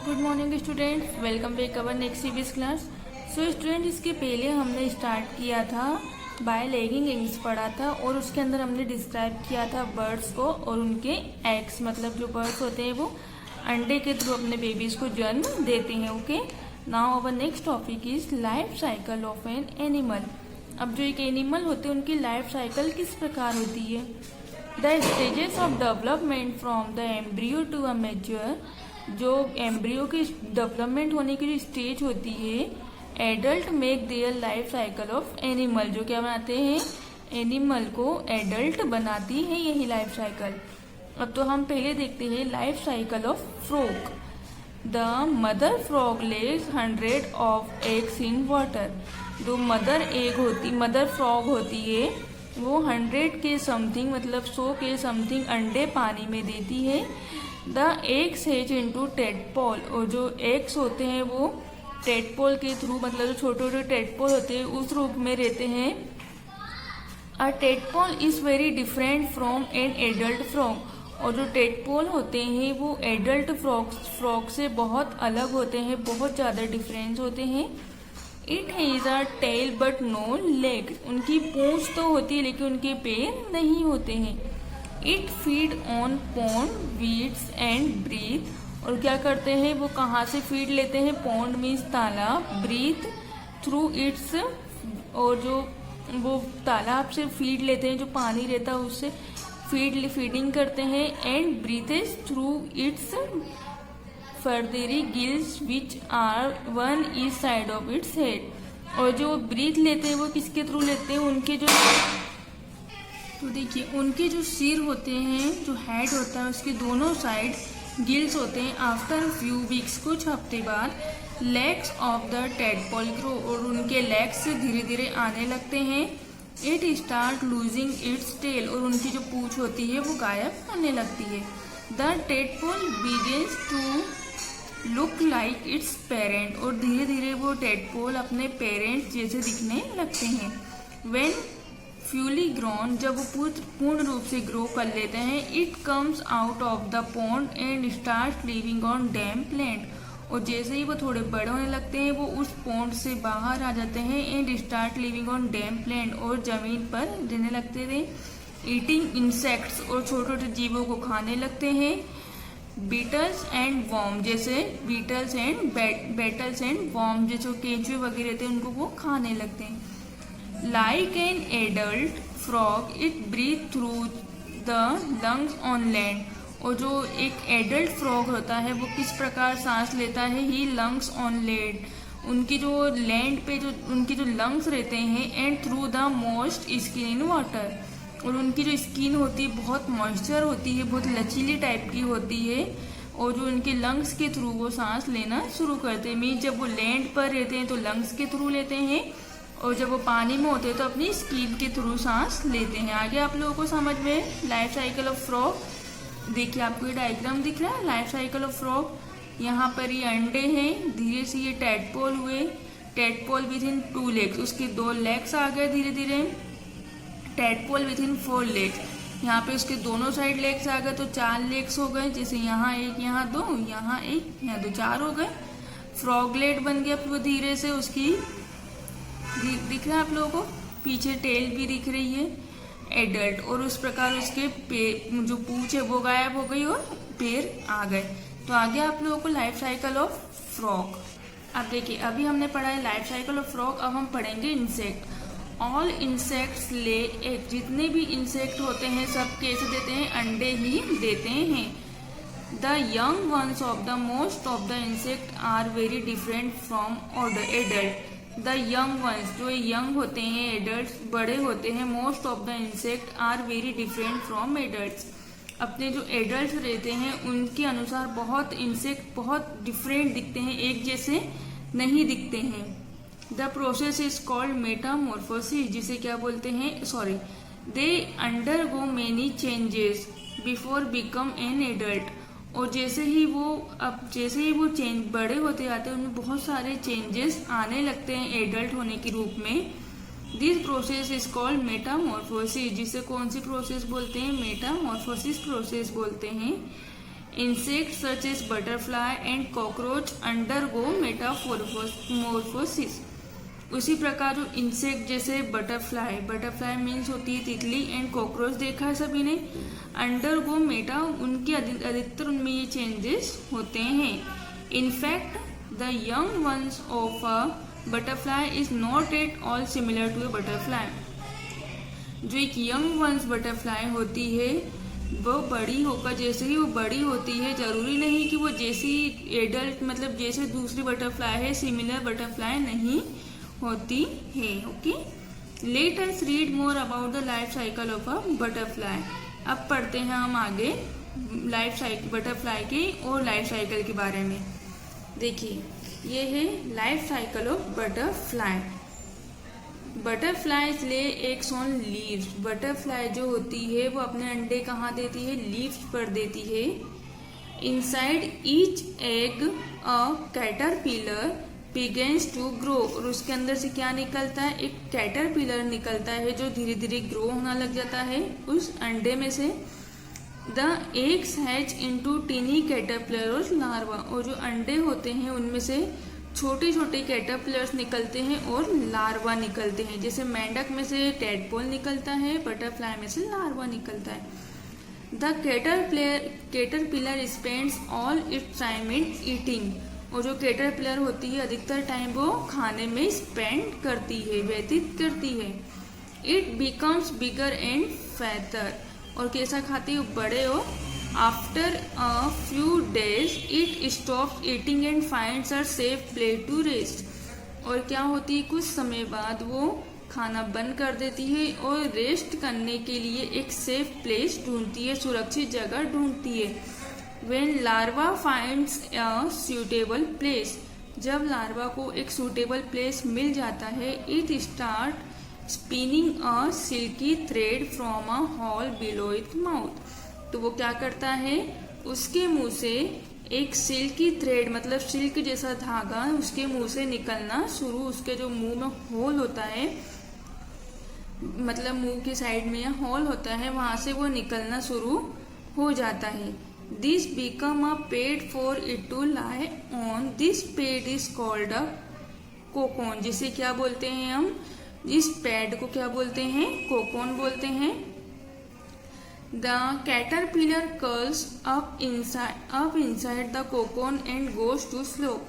Good morning students, welcome back our next CBS class. So student, इसके पहले हमने start किया था बाय लेगिंग एग्स पढ़ा था और उसके अंदर हमने डिस्क्राइब किया था बर्ड्स को और उनके एग्स, मतलब जो बर्ड्स होते हैं वो अंडे के थ्रू अपने बेबीज को जन्म देते हैं। Okay, now our next topic is life cycle of an animal. अब जो एक एनिमल होते हैं उनकी लाइफ साइकिल किस प्रकार होती है। The stages of development from the embryo to a mature, जो एम्ब्रियो की डेवलपमेंट होने की जो स्टेज होती है, adult make their life cycle of animal, जो क्या बनाते हैं, एनिमल को एडल्ट बनाती है यही लाइफ साइकिल। अब तो हम पहले देखते हैं life cycle of frog. The mother frog lays 100 of eggs in water. जो मदर फ्रॉग होती है वो 100 के समथिंग, मतलब 100 के समथिंग अंडे पानी में देती है। The eggs hatch into tadpole, और जो एग्स होते हैं वो टेडपोल के थ्रू, मतलब जो छोटे छोटे टेडपोल होते हैं उस रूप में रहते हैं। A tadpole is very different from an adult frog, और जो टेडपोल होते हैं वो एडल्ट फ्रॉग से बहुत अलग होते हैं, बहुत ज़्यादा डिफरेंस होते हैं। It has a tail but no leg, उनकी पूंछ तो होती है लेकिन उनके पैर नहीं होते हैं। It feed on pond weeds and breathe, और क्या करते हैं वो कहाँ से फीड लेते हैं, पॉन्ड मीन्स तालाब, ब्रीथ थ्रू इट्स, और जो वो तालाब से फीड लेते हैं, जो पानी रहता है उससे फीडिंग करते हैं। And breathes through its feathery gills which are one each side of its head, और जो ब्रीथ लेते हैं वो किसके थ्रू लेते हैं, उनके जो, तो देखिए उनके जो सिर होते हैं, जो हेड होता है उसके दोनों साइड गिल्स होते हैं। आफ्टर फ्यू वीक्स, कुछ हफ्ते बाद, legs of the tadpole grow, और उनके लेग्स धीरे धीरे आने लगते हैं। It start losing its tail, और उनकी जो पूंछ होती है वो गायब होने लगती है। The tadpole begins to look like its parent, और धीरे धीरे वो टेडपोल अपने पेरेंट्स जैसे दिखने लगते हैं। वेन फ्यूली ग्रोन, जब वो पूर्ण रूप से ग्रो कर लेते हैं, it comes out of the pond and start living on damp land, और जैसे ही वो थोड़े बड़े होने लगते हैं वो उस पॉन्ड से बाहर आ जाते हैं। And start living on damp land, और जमीन पर रहने लगते थे। ईटिंग इंसेक्ट्स, और छोटे छोटे जीवों को खाने लगते हैं। बीटल्स एंड वॉर्म, जैसे बीटल्स एंड वॉर्म, जैसे केंचुए वगैरह रहते हैं उनको वो खाने लगते हैं। Like an adult frog, it breathes through the lungs on land, और जो एक एडल्ट फ्रॉग होता है वो किस प्रकार सांस लेता है, ही लंग्स ऑन लैंड, उनकी जो लैंड पे जो उनकी जो लंग्स रहते हैं। And through the moist skin in water, और उनकी जो स्किन होती है बहुत मॉइस्चर होती है, बहुत लचीली टाइप की होती है, और जो उनके लंग्स के थ्रू वो सांस लेना शुरू करते हैं। मीन जब वो लैंड पर रहते हैं तो लंग्स के थ्रू लेते हैं, और जब वो पानी में होते हैं तो अपनी स्किन के थ्रू सांस लेते हैं। आगे आप लोगों को समझ में लाइफ साइकिल ऑफ फ्रॉग। देखिए आपको ये डायग्राम दिख रहा है लाइफ साइकिल ऑफ फ्रॉग। यहाँ पर ये अंडे हैं, धीरे से ये टेडपोल हुए, टेडपोल विद इन 2 लेग्स, उसके 2 लेग्स आ गए धीरे धीरे। टेडपोल विद इन 4 लेग्स, यहाँ पे उसके दोनों साइड लेग्स आ गए तो 4 लेग्स हो गए, जैसे यहाँ 1, यहाँ 2, यहाँ 1, यहाँ 2, 4 हो गए। फ्रॉगलेट बन गया वो धीरे से, उसकी दिख रहा है आप लोगों को, पीछे टेल भी दिख रही है, एडल्ट, और उस प्रकार उसके जो पूंछ है वो गायब हो गई और पैर आ गए। तो आगे आप लोगों को लाइफ साइकिल ऑफ फ्रॉग। अब देखिए अभी हमने पढ़ा है लाइफ साइकिल ऑफ फ्रॉग, अब हम पढ़ेंगे इंसेक्ट। ऑल इंसेक्ट्स ले एग, जितने भी इंसेक्ट होते हैं सब कैसे देते हैं, अंडे ही देते हैं। The young ones of the most of the insect are very different from adult. The young ones, जो यंग होते हैं, एडल्ट बड़े होते हैं, most of the insect are very different from adults, अपने जो एडल्ट रहते हैं उनके अनुसार बहुत इंसेक्ट बहुत डिफरेंट दिखते हैं, एक जैसे नहीं दिखते हैं। The process is called Metamorphosis, जिसे क्या बोलते हैं, they undergo many changes before become an adult, और जैसे ही वो चेंज बड़े होते जाते हैं उनमें बहुत सारे चेंजेस आने लगते हैं एडल्ट होने के रूप में। This process is called Metamorphosis, जिसे कौन सी प्रोसेस बोलते हैं, मेटामॉर्फोसिस प्रोसेस बोलते हैं। Insects such as butterfly and cockroach undergo metamorphosis. उसी प्रकार जो इंसेक्ट जैसे बटरफ्लाई मीन्स होती है तितली, एंड कॉकरोच देखा है सभी ने, अंडरगो मेटा, उनके अधिकतर उनमें ये चेंजेस होते हैं. In fact the young ones of a butterfly is not at all similar to a butterfly. जो एक यंग वंस बटरफ्लाई होती है वो बड़ी होकर, जैसे ही वो बड़ी होती है, जरूरी नहीं कि वो जैसी एडल्ट मतलब जैसे दूसरी बटरफ्लाई है सिमिलर बटरफ्लाई नहीं होती है. Okay, let us read more about the life cycle of a butterfly. अब पढ़ते हैं हम आगे लाइफ साइकिल बटरफ्लाई के और लाइफ साइकिल के बारे में. देखिए ये है life cycle of butterfly. Butterflies lay eggs on leaves. Butterfly जो होती है वो अपने अंडे कहाँ देती है? लीव्स पर देती है. Inside each egg a caterpillar begins to grow. और उसके अंदर से क्या निकलता है? एक कैटरपिलर निकलता है जो धीरे धीरे ग्रो होना लग जाता है उस अंडे में से. The eggs hatch into टिनी caterpillar larva. और जो अंडे होते हैं उनमें से छोटे छोटे कैटरपिलर्स निकलते हैं और लार्वा निकलते हैं. जैसे मेंढक में से टेडपोल निकलता है, बटरफ्लाई में से लार्वा निकलता है. The caterpillar spends all it's time in eating. और जो कैटरपिलर होती है अधिकतर टाइम वो खाने में स्पेंड करती है, व्यतीत करती है. It becomes bigger and fatter. और कैसा खाती है? बड़े और after a few days it stops eating and finds a safe place to rest. और क्या होती है? कुछ समय बाद वो खाना बंद कर देती है और रेस्ट करने के लिए एक सेफ प्लेस ढूंढती है, सुरक्षित जगह ढूंढती है. When larva finds a suitable place. जब लार्वा को एक सूटेबल प्लेस मिल जाता है, it start spinning a silky thread from a hole below its mouth. तो वो क्या करता है? उसके मुंह से एक सिल्की थ्रेड मतलब सिल्क जैसा धागा उसके मुंह से निकलना शुरू. उसके जो मुंह में होल होता है, मतलब मुंह के साइड में होल होता है, वहां से वो निकलना शुरू हो जाता है. This become a pad for it to lie on. This pad is called a cocoon. जिसे क्या बोलते हैं हम? इस पैड को क्या बोलते हैं? कोकोन बोलते हैं. The caterpillar curls up inside the cocoon and goes to sleep.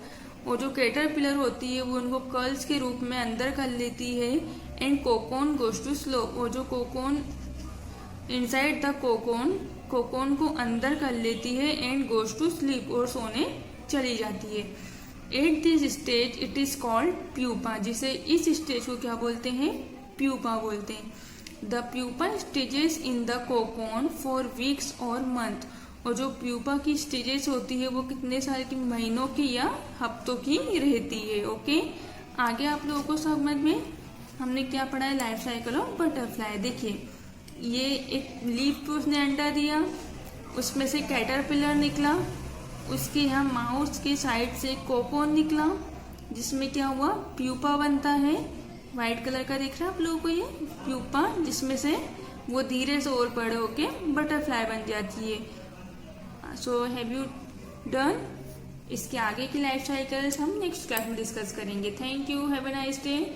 और जो कैटरपिलर होती है वो उनको कर्ल्स के रूप में अंदर कर लेती है. And cocoon goes to slope. और जो कोकोन इनसाइड द कोकोन को अंदर कर लेती है. And goes to sleep. और सोने चली जाती है. At this stage it is called pupa. जिसे इस स्टेज को क्या बोलते हैं? प्यूपा बोलते हैं. The pupa stages in the cocoon for weeks और मंथ. और जो प्यूपा की स्टेजेस होती है वो कितने साल की, महीनों की या हफ्तों की रहती है. ओके, आगे आप लोगों को समझ में हमने क्या पढ़ा है? Life cycle of butterfly. देखिए ये एक लीफ पे उसने अंडा दिया, उसमें से कैटरपिलर निकला, उसके यहाँ माउथ के साइड से कोकोन निकला जिसमें क्या हुआ? प्यूपा बनता है. व्हाइट कलर का दिख रहा है आप लोगों को? ये प्यूपा, जिसमें से वो धीरे से और बड़े होके बटरफ्लाई बन जाती है. So have you done? इसके आगे की लाइफ साइकिल्स हम नेक्स्ट क्लास में डिस्कस करेंगे. Thank you. Have a nice day.